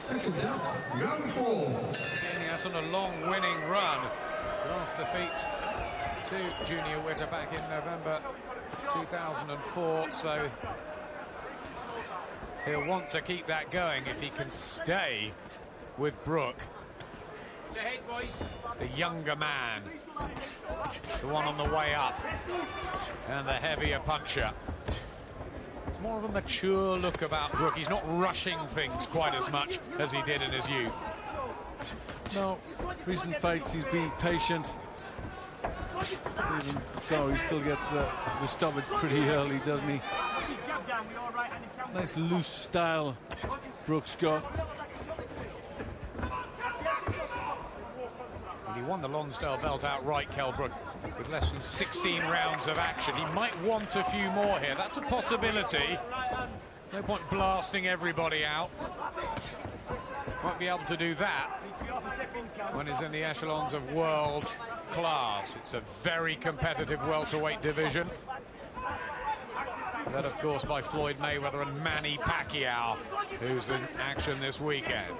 Seconds out, round 4. Bienias on a long winning run. Last defeat to Junior Witter back in November 2004, so he'll want to keep that going if he can stay with Brook. The younger man, the one on the way up, and the heavier puncher. It's more of a mature look about Brook. He's not rushing things quite as much as he did in his youth. No, recent fights he's been patient. Even so, he still gets the stoppage pretty early, doesn't he? Nice loose style Brook's got. And he won the Lonsdale belt outright, Kell Brook, with less than 16 rounds of action. He might want a few more here. That's a possibility. No point blasting everybody out. Won't be able to do that when he's in the echelons of world class. It's a very competitive welterweight division. Led, of course, by Floyd Mayweather and Manny Pacquiao, who's in action this weekend.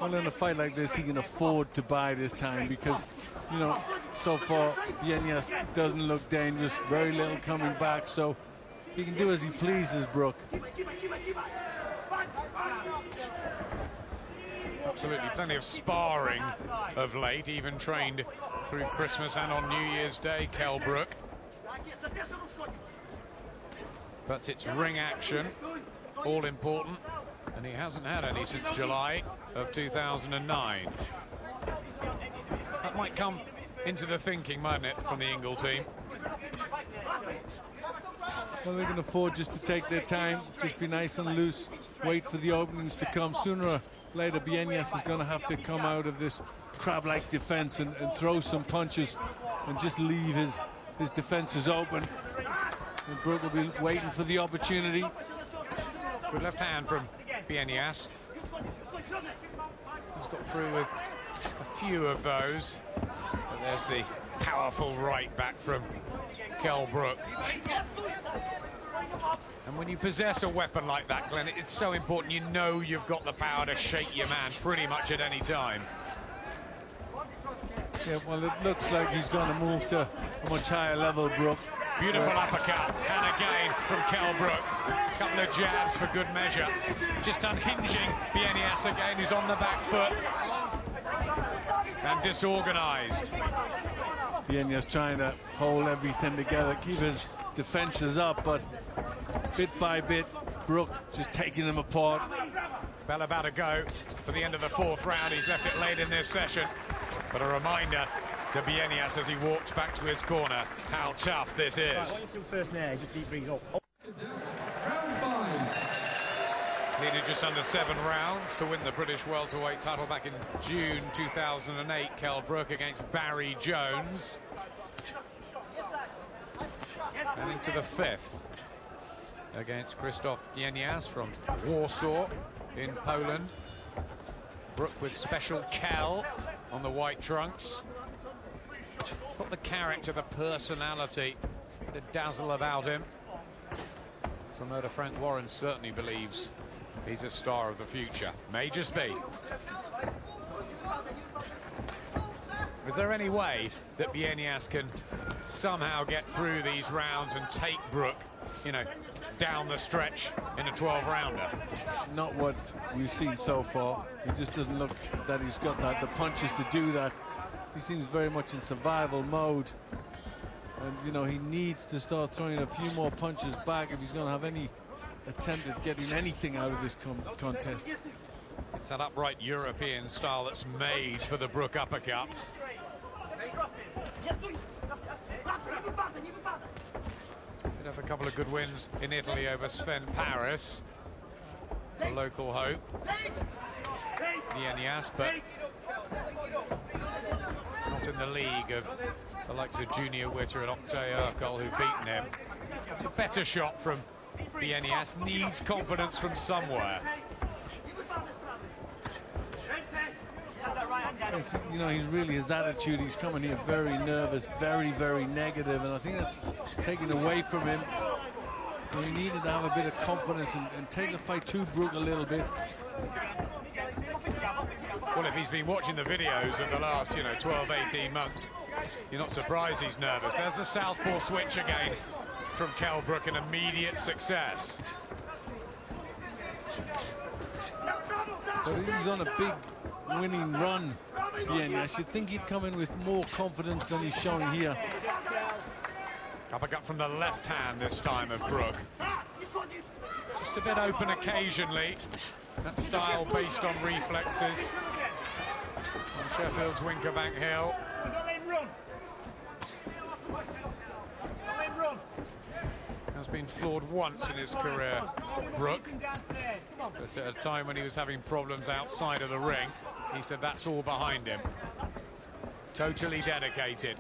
Well, in a fight like this, he can afford to buy this time because, you know, so far, Bienias doesn't look dangerous, very little coming back, so he can do as he pleases, Brook. Absolutely, plenty of sparring of late, even trained through Christmas and on New Year's Day, Kell Brook. But it's ring action, all important, and he hasn't had any since July of 2009. That might come into the thinking, mightn't it, from the Ingle team? Well, they can afford just to take their time, just be nice and loose, wait for the openings to come. Sooner or later, Bienias is going to have to come out of this crab-like defense and throw some punches and just leave his defenses open. And Brook will be waiting for the opportunity. Good left hand from Bienias. He's got through with a few of those. But there's the powerful right back from Kell Brook. And when you possess a weapon like that, Glenn, it's so important. You know you've got the power to shake your man pretty much at any time. Yeah, well, it looks like he's going to move to a much higher level, Brook. Beautiful uppercut, and again from Kell Brook. A couple of jabs for good measure. Just unhinging Bienias again, who's on the back foot. And disorganized. Bienias trying to hold everything together, keep his defenses up, but bit by bit, Brook just taking them apart. Bell about to go for the end of the 4th round. He's left it late in this session. But a reminder to Bienias as he walks back to his corner how tough this is. First there, just deep breathe up. Round 5. Needed just under 7 rounds to win the British welterweight title back in June 2008. Kell Brook against Barry Jones. And into the 5th against Krzysztof Bienias from Warsaw in Poland. Brook with special Kell on the white trunks. Got the character, the personality, the dazzle about him. Promoter Frank Warren certainly believes he's a star of the future. May just be. Is there any way that Bienias can somehow get through these rounds and take Brook, you know, down the stretch in a 12-rounder? Not what we've seen so far. He just doesn't look that he's got the punches to do that. He seems very much in survival mode. And, you know, he needs to start throwing a few more punches back if he's going to have any attempt at getting anything out of this contest. It's that upright European style that's made for the Brook uppercut. Did have a couple of good wins in Italy over Sven Paris, the local hope. Bienias, but not in the league of the likes of Junior Witter and Oktay Urkel, who've beaten him. It's a better shot from Bienias, needs confidence from somewhere. You know, he's really, his attitude, he's coming here very nervous, very, very negative, and I think that's taken away from him. He needed to have a bit of confidence and take the fight to Brook a little bit. Well, if he's been watching the videos of the last, 12, 18 months, you're not surprised he's nervous. There's the southpaw switch again from Kell Brook, an immediate success. So he's on a big winning run, Bienias. You'd think he'd come in with more confidence than he's showing here. Uppercut from the left hand this time of Brook. Just a bit open occasionally. That style based on reflexes. On Sheffield's Winkerbank Hill. Has been flawed once in his career, Brook. But at a time when he was having problems outside of the ring, he said that's all behind him. Totally dedicated,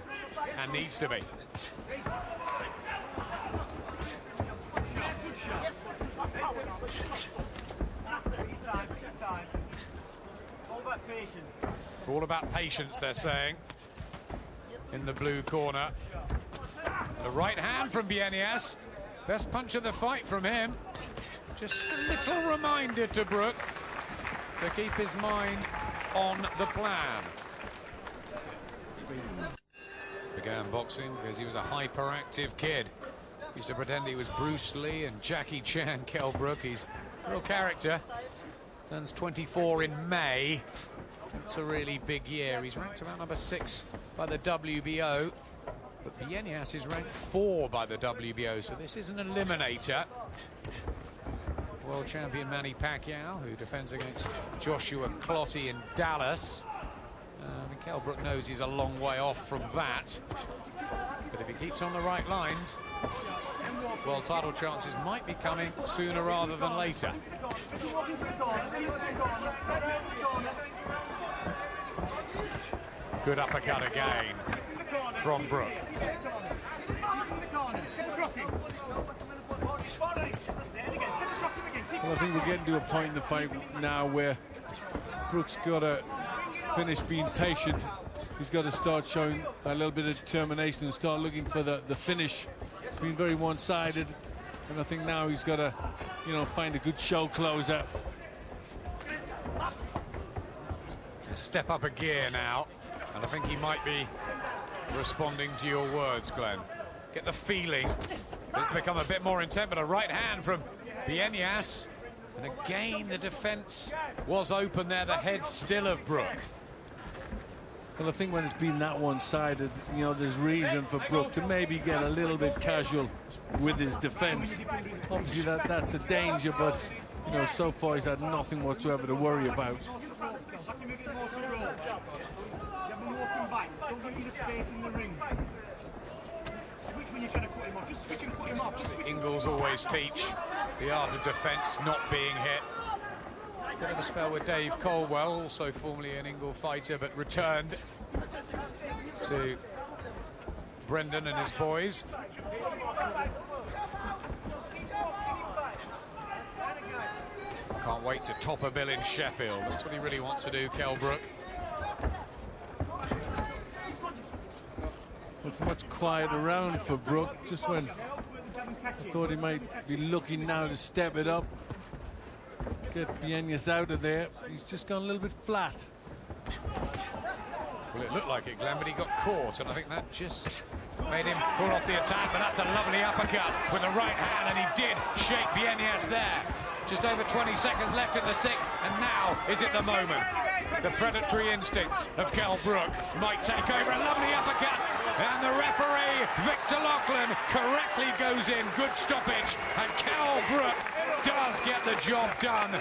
and needs to be. All about patience, they're saying, in the blue corner. The right hand from Bienias. Best punch of the fight from him. Just a little reminder to Brook to keep his mind on the plan. Began boxing because he was a hyperactive kid. Used to pretend he was Bruce Lee and Jackie Chan. Kell Brook, he's a real character. Turns 24 in May. It's a really big year. He's ranked about number 6 by the WBO. But Bienias is ranked 4 by the WBO, so this is an eliminator. World champion Manny Pacquiao, who defends against Joshua Clottey in Dallas. Kell Brook knows he's a long way off from that. But if he keeps on the right lines, world title chances might be coming sooner rather than later. Good uppercut again from Brook. Well, I think we're getting to a point in the fight now where Brook's got to finish being patient. He's got to start showing a little bit of determination and start looking for the finish. It's been very one-sided, and I think now he's got to, find a good show closer. Step up a gear now, and I think he might be responding to your words, Glenn. Get the feeling it's become a bit more intent, but a right hand from Bienias, and again the defense was open there, the head still of Brook. Well, I think when it's been that one-sided, there's reason for Brook to maybe get a little bit casual with his defense. Obviously that's a danger, but so far he's had nothing whatsoever to worry about. Ingles always teach the art of defense, not being hit. Bit of a spell with Dave Colwell, also formerly an Ingle fighter, but returned to Brendan and his boys. Can't wait to top a bill in Sheffield. That's what he really wants to do, Kell Brook. It's a much quieter round for Brook, just when I thought he might be looking now to step it up, get Bienias out of there. He's just gone a little bit flat. Well, it looked like it, Glenn, but he got caught, and I think that just made him pull off the attack. But that's a lovely uppercut with the right hand, and he did shake Bienias there. Just over 20 seconds left in the 6th, and now is it the moment. The predatory instincts of Kell Brook might take over. A lovely uppercut, and the referee, Victor Loughlin, correctly goes in. Good stoppage, and Kell Brook does get the job done.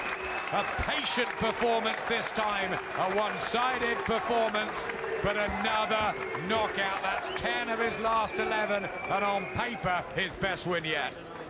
A patient performance this time, a one-sided performance, but another knockout. That's 10 of his last 11, and on paper, his best win yet.